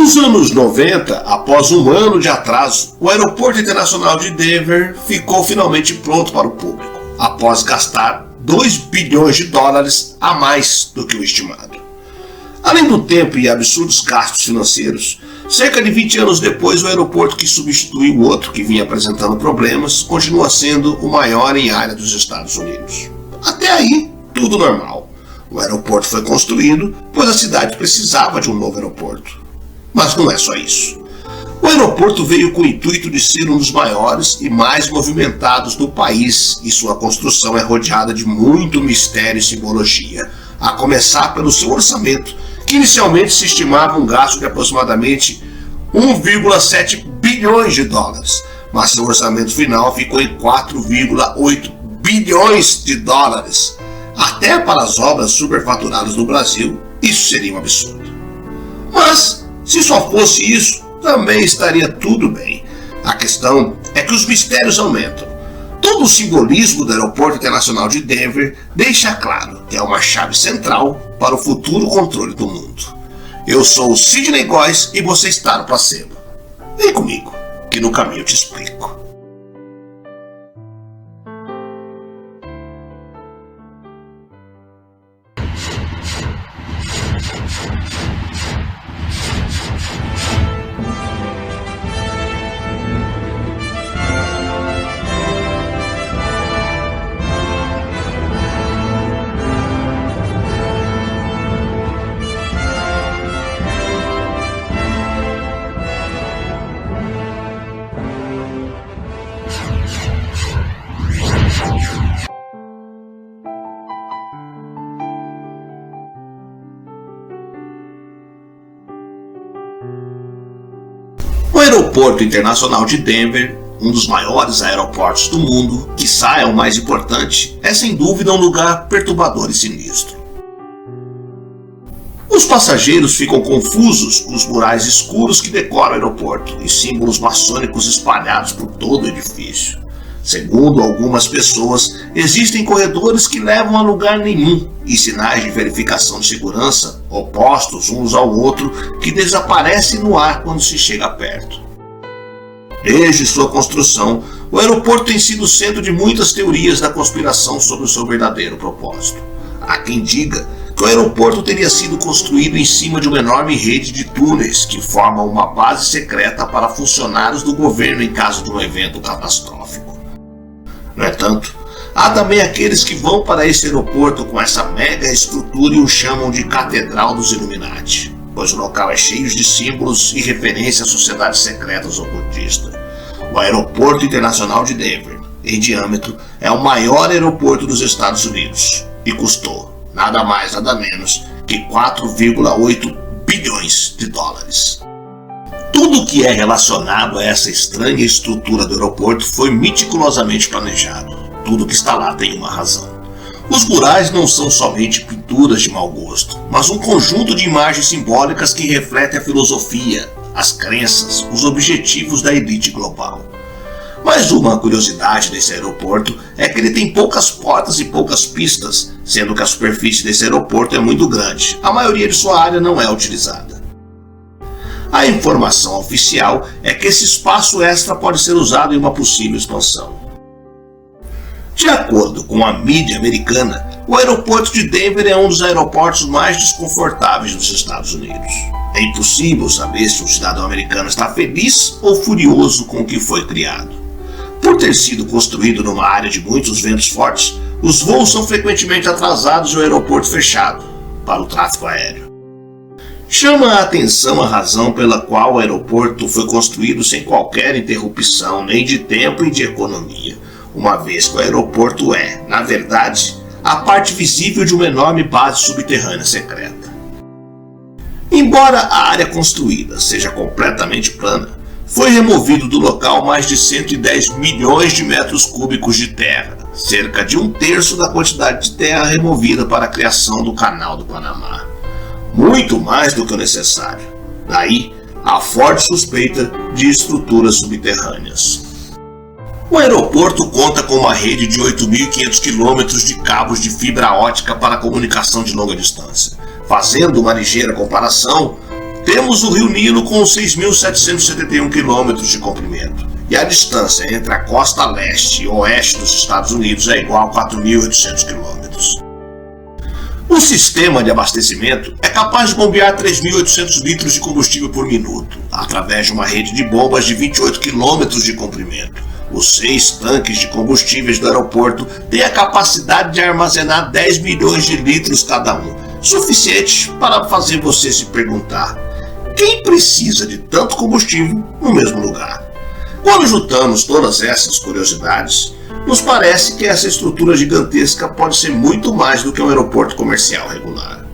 Nos anos 90, após um ano de atraso, o Aeroporto Internacional de Denver ficou finalmente pronto para o público, após gastar 2 bilhões de dólares a mais do que o estimado. Além do tempo e absurdos gastos financeiros, cerca de 20 anos depois, o aeroporto que substitui o outro que vinha apresentando problemas continua sendo o maior em área dos Estados Unidos. Até aí, tudo normal. O aeroporto foi construído, pois a cidade precisava de um novo aeroporto. Mas não é só isso. O aeroporto veio com o intuito de ser um dos maiores e mais movimentados do país, e sua construção é rodeada de muito mistério e simbologia, a começar pelo seu orçamento, que inicialmente se estimava um gasto de aproximadamente 1,7 bilhões de dólares, mas seu orçamento final ficou em 4,8 bilhões de dólares. Até para as obras superfaturadas no Brasil, isso seria um absurdo. Mas, se só fosse isso, também estaria tudo bem. A questão é que os mistérios aumentam. Todo o simbolismo do Aeroporto Internacional de Denver deixa claro que é uma chave central para o futuro controle do mundo. Eu sou o Sidney Góes e você está no Placebo. Vem comigo, que no caminho eu te explico. O Aeroporto Internacional de Denver, um dos maiores aeroportos do mundo, quiçá é o mais importante, é sem dúvida um lugar perturbador e sinistro. Os passageiros ficam confusos com os murais escuros que decoram o aeroporto e símbolos maçônicos espalhados por todo o edifício. Segundo algumas pessoas, existem corredores que levam a lugar nenhum e sinais de verificação de segurança, opostos uns ao outro, que desaparecem no ar quando se chega perto. Desde sua construção, o aeroporto tem sido o centro de muitas teorias da conspiração sobre o seu verdadeiro propósito. Há quem diga que o aeroporto teria sido construído em cima de uma enorme rede de túneis que formam uma base secreta para funcionários do governo em caso de um evento catastrófico. No entanto, há também aqueles que vão para esse aeroporto com essa mega estrutura e o chamam de Catedral dos Illuminati, pois o local é cheio de símbolos e referências a sociedades secretas ocultistas. O Aeroporto Internacional de Denver, em diâmetro, é o maior aeroporto dos Estados Unidos e custou nada mais nada menos que 4,8 bilhões de dólares. Tudo que é relacionado a essa estranha estrutura do aeroporto foi meticulosamente planejado. Tudo que está lá tem uma razão. Os murais não são somente pinturas de mau gosto, mas um conjunto de imagens simbólicas que refletem a filosofia, as crenças, os objetivos da elite global. Mais uma curiosidade desse aeroporto é que ele tem poucas portas e poucas pistas, sendo que a superfície desse aeroporto é muito grande. A maioria de sua área não é utilizada. A informação oficial é que esse espaço extra pode ser usado em uma possível expansão. De acordo com a mídia americana, o aeroporto de Denver é um dos aeroportos mais desconfortáveis dos Estados Unidos. É impossível saber se um cidadão americano está feliz ou furioso com o que foi criado. Por ter sido construído numa área de muitos ventos fortes, os voos são frequentemente atrasados e o aeroporto fechado para o tráfego aéreo. Chama a atenção a razão pela qual o aeroporto foi construído sem qualquer interrupção, nem de tempo e de economia, uma vez que o aeroporto é, na verdade, a parte visível de uma enorme base subterrânea secreta. Embora a área construída seja completamente plana, foi removido do local mais de 110 milhões de metros cúbicos de terra, cerca de 1/3 da quantidade de terra removida para a criação do Canal do Panamá. Muito mais do que o necessário. Daí, a forte suspeita de estruturas subterrâneas. O aeroporto conta com uma rede de 8.500 quilômetros de cabos de fibra ótica para comunicação de longa distância. Fazendo uma ligeira comparação, Temos o Rio Nilo com 6.771 quilômetros de comprimento, e a distância entre a costa leste e oeste dos Estados Unidos é igual a 4.800 quilômetros. O sistema de abastecimento é capaz de bombear 3.800 litros de combustível por minuto, através de uma rede de bombas de 28 quilômetros de comprimento. Os 6 tanques de combustíveis do aeroporto têm a capacidade de armazenar 10 milhões de litros cada um, suficiente para fazer você se perguntar: quem precisa de tanto combustível no mesmo lugar? Quando juntamos todas essas curiosidades, nos parece que essa estrutura gigantesca pode ser muito mais do que um aeroporto comercial regular.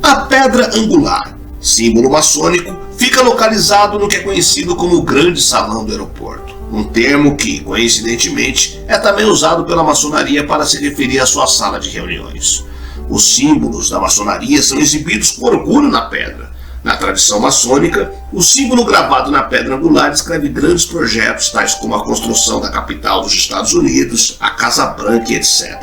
A Pedra Angular, símbolo maçônico, fica localizado no que é conhecido como o Grande Salão do Aeroporto, um termo que, coincidentemente, é também usado pela maçonaria para se referir à sua sala de reuniões. Os símbolos da maçonaria são exibidos com orgulho na pedra. Na tradição maçônica, o símbolo gravado na pedra angular descreve grandes projetos, tais como a construção da capital dos Estados Unidos, a Casa Branca, etc.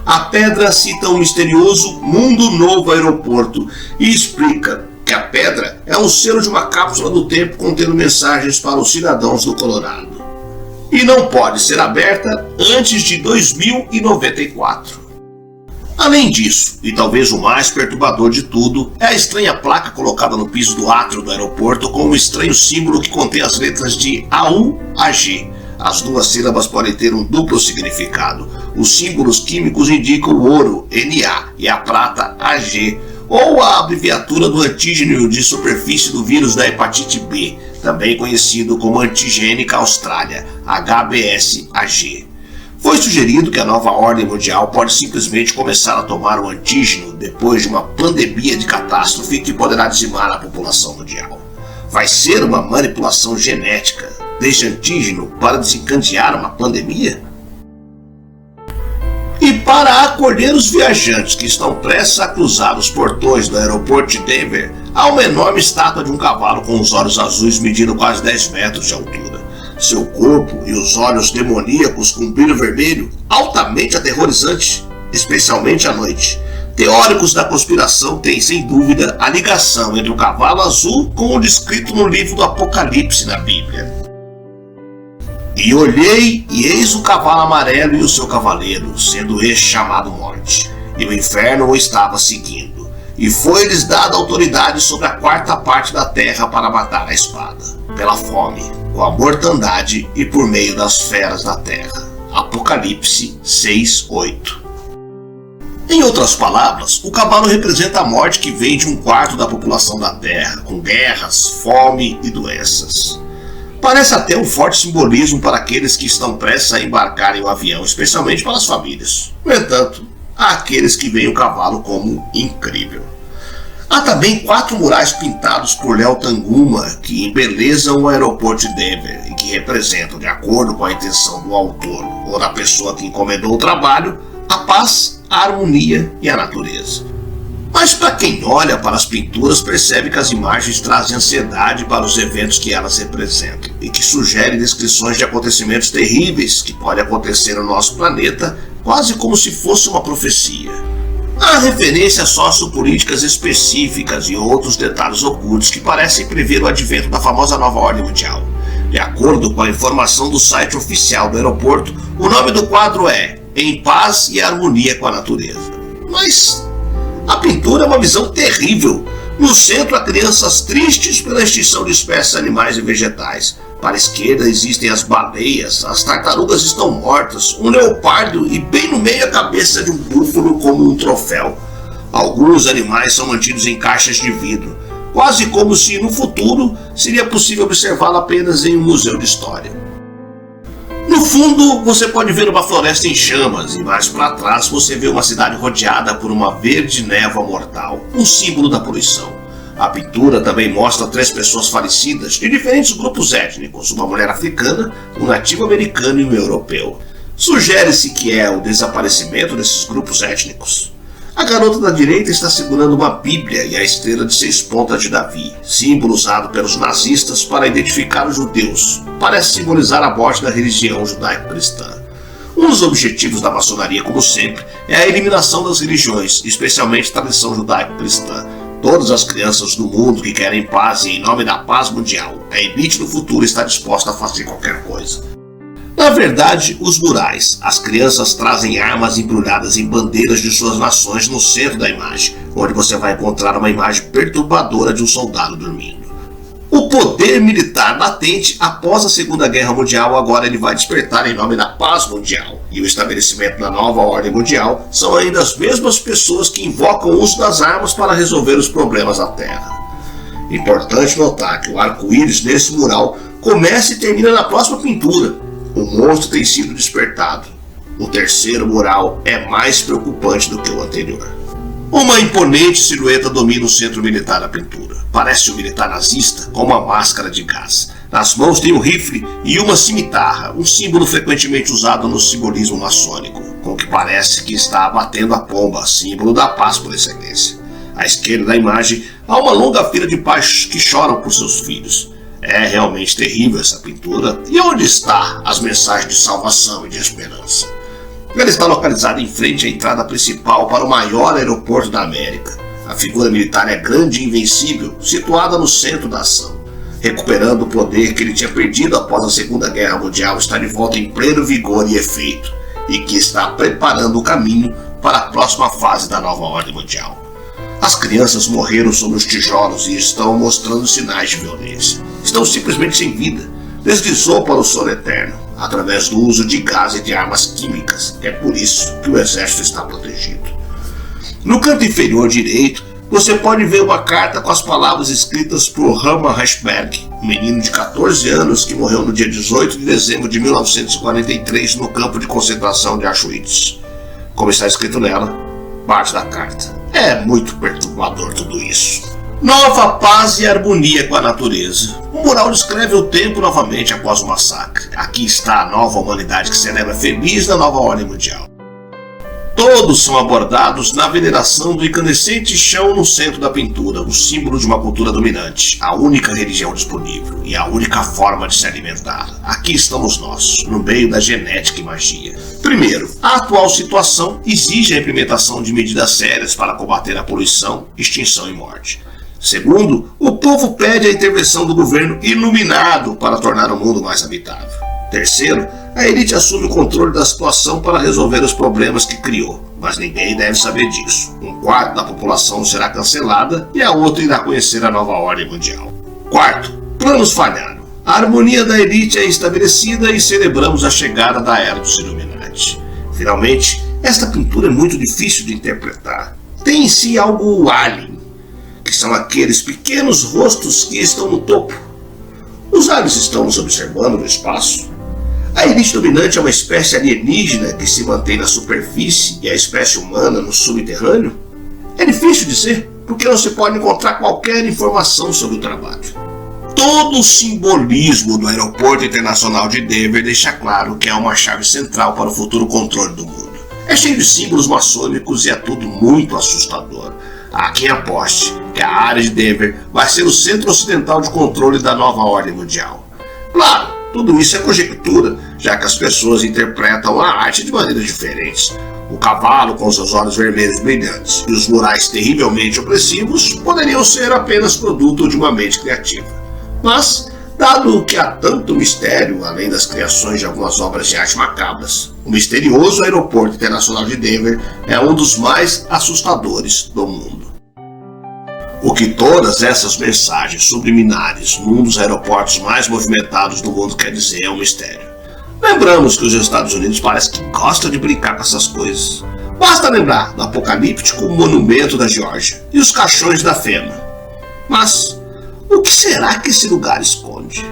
A pedra cita um misterioso Mundo Novo Aeroporto e explica que a pedra é um selo de uma cápsula do tempo contendo mensagens para os cidadãos do Colorado. E não pode ser aberta antes de 2094. Além disso, e talvez o mais perturbador de tudo, é a estranha placa colocada no piso do átrio do aeroporto com um estranho símbolo que contém as letras de AU a G. As duas sílabas podem ter um duplo significado. Os símbolos químicos indicam o ouro, Na, e a prata, Ag, ou a abreviatura do antígeno de superfície do vírus da hepatite B, também conhecido como Antigênica Austrália, HBsAg. Foi sugerido que a nova ordem mundial pode simplesmente começar a tomar o antígeno depois de uma pandemia de catástrofe que poderá dizimar a população mundial. Vai ser uma manipulação genética deste antígeno para desencadear uma pandemia? E para acolher os viajantes que estão prestes a cruzar os portões do aeroporto de Denver, há uma enorme estátua de um cavalo com os olhos azuis medindo quase 10 metros de altura. Seu corpo e os olhos demoníacos com brilho vermelho, altamente aterrorizante, especialmente à noite. Teóricos da conspiração têm, sem dúvida, a ligação entre o cavalo azul com o descrito no livro do Apocalipse na Bíblia. E olhei, e eis o cavalo amarelo e o seu cavaleiro, sendo este chamado Morte. E o inferno o estava seguindo. E foi-lhes dada autoridade sobre a 4ª parte da terra para matar a espada, pela fome, com a mortandade e por meio das feras da terra. Apocalipse 6:8. Em outras palavras, o cavalo representa a morte que vem de 1/4 da população da terra, com guerras, fome e doenças. Parece até um forte simbolismo para aqueles que estão prestes a embarcar em um avião, especialmente para as famílias. No entanto, há aqueles que veem o cavalo como incrível. Há também 4 murais pintados por Léo Tanguma que embelezam o aeroporto de Denver e que representam, de acordo com a intenção do autor ou da pessoa que encomendou o trabalho, a paz, a harmonia e a natureza. Mas para quem olha para as pinturas percebe que as imagens trazem ansiedade para os eventos que elas representam e que sugerem descrições de acontecimentos terríveis que podem acontecer no nosso planeta, quase como se fosse uma profecia. Há referências sociopolíticas específicas e outros detalhes ocultos que parecem prever o advento da famosa nova ordem mundial. De acordo com a informação do site oficial do aeroporto, o nome do quadro é Em Paz e Harmonia com a Natureza. Mas a pintura é uma visão terrível. No centro há crianças tristes pela extinção de espécies animais e vegetais. Para a esquerda existem as baleias, as tartarugas estão mortas, um leopardo e bem no meio a cabeça de um búfalo como um troféu. Alguns animais são mantidos em caixas de vidro, quase como se no futuro seria possível observá-lo apenas em um museu de história. No fundo, você pode ver uma floresta em chamas e mais para trás você vê uma cidade rodeada por uma verde névoa mortal, um símbolo da poluição. A pintura também mostra 3 pessoas falecidas de diferentes grupos étnicos, uma mulher africana, um nativo americano e um europeu. Sugere-se que é o desaparecimento desses grupos étnicos. A garota da direita está segurando uma Bíblia e a estrela de 6 pontas de Davi, símbolo usado pelos nazistas para identificar os judeus. Parece simbolizar a morte da religião judaico-cristã. Um dos objetivos da maçonaria, como sempre, é a eliminação das religiões, especialmente a tradição judaico-cristã. todas as crianças do mundo que querem paz e em nome da paz mundial, a elite do futuro está disposta a fazer qualquer coisa. Na verdade, os murais, as crianças trazem armas embrulhadas em bandeiras de suas nações no centro da imagem, onde você vai encontrar uma imagem perturbadora de um soldado dormindo. O poder militar latente após a Segunda Guerra Mundial agora ele vai despertar em nome da paz mundial. E o estabelecimento da nova ordem mundial são ainda as mesmas pessoas que invocam o uso das armas para resolver os problemas da Terra. Importante notar que o arco-íris nesse mural começa e termina na próxima pintura. O monstro tem sido despertado. O terceiro mural é mais preocupante do que o anterior. Uma imponente silhueta domina o centro militar da pintura. Parece um militar nazista com uma máscara de gás. Nas mãos tem um rifle e uma cimitarra, um símbolo frequentemente usado no simbolismo maçônico, com o que parece que está abatendo a pomba, símbolo da paz por excelência. À esquerda da imagem há uma longa fila de pais que choram por seus filhos. É realmente terrível essa pintura. E onde está as mensagens de salvação e de esperança? Ela está localizada em frente à entrada principal para o maior aeroporto da América. A figura militar é grande e invencível, situada no centro da ação. Recuperando o poder que ele tinha perdido após a Segunda Guerra Mundial, está de volta em pleno vigor e efeito, e que está preparando o caminho para a próxima fase da nova ordem mundial. As crianças morreram sobre os tijolos e estão mostrando sinais de violência. Estão simplesmente sem vida. Deslizou para o sono eterno, através do uso de gás e de armas químicas. É por isso que o exército está protegido. No canto inferior direito, você pode ver uma carta com as palavras escritas por Hermann Hershberg, um menino de 14 anos que morreu no dia 18 de dezembro de 1943 no campo de concentração de Auschwitz. Como está escrito nela, parte da carta. É muito perturbador tudo isso. Nova paz e harmonia com a natureza. O mural descreve o tempo novamente após o massacre. Aqui está a nova humanidade que celebra feliz na nova ordem mundial. Todos são abordados na veneração do incandescente chão no centro da pintura, o símbolo de uma cultura dominante, a única religião disponível e a única forma de se alimentar. Aqui estamos nós, no meio da genética e magia. Primeiro, a atual situação exige a implementação de medidas sérias para combater a poluição, extinção e morte. Segundo, o povo pede a intervenção do governo iluminado para tornar o mundo mais habitável. Terceiro, a elite assume o controle da situação para resolver os problemas que criou, mas ninguém deve saber disso. Um quarto da população será cancelada e a outra irá conhecer a nova ordem mundial. Quarto, planos falharam. A harmonia da elite é estabelecida e celebramos a chegada da Era dos Illuminati. Finalmente, esta pintura é muito difícil de interpretar. Tem em si algo alien, que são aqueles pequenos rostos que estão no topo. Os aliens estão nos observando no espaço? A elite dominante é uma espécie alienígena que se mantém na superfície e a espécie humana no subterrâneo? É difícil dizer, porque não se pode encontrar qualquer informação sobre o trabalho. Todo o simbolismo do Aeroporto Internacional de Denver deixa claro que é uma chave central para o futuro controle do mundo. É cheio de símbolos maçônicos e é tudo muito assustador. Há quem aposte que a área de Denver vai ser o centro ocidental de controle da nova ordem mundial. Claro, tudo isso é conjectura, já que as pessoas interpretam a arte de maneiras diferentes. O cavalo com seus olhos vermelhos brilhantes e os murais terrivelmente opressivos poderiam ser apenas produto de uma mente criativa. Mas, dado que há tanto mistério, além das criações de algumas obras de arte macabras, o misterioso Aeroporto Internacional de Denver é um dos mais assustadores do mundo. O que todas essas mensagens subliminares num dos aeroportos mais movimentados do mundo quer dizer é um mistério. Lembramos que os Estados Unidos parece que gostam de brincar com essas coisas. Basta lembrar do apocalíptico monumento da Geórgia e os caixões da FEMA. Mas o que será que esse lugar esconde?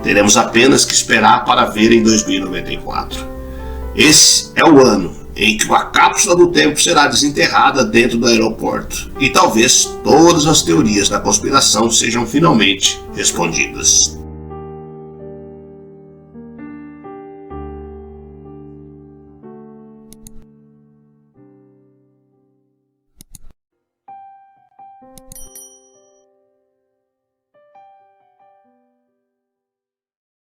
Teremos apenas que esperar para ver em 2094. Esse é o ano em que uma cápsula do tempo será desenterrada dentro do aeroporto e talvez todas as teorias da conspiração sejam finalmente respondidas.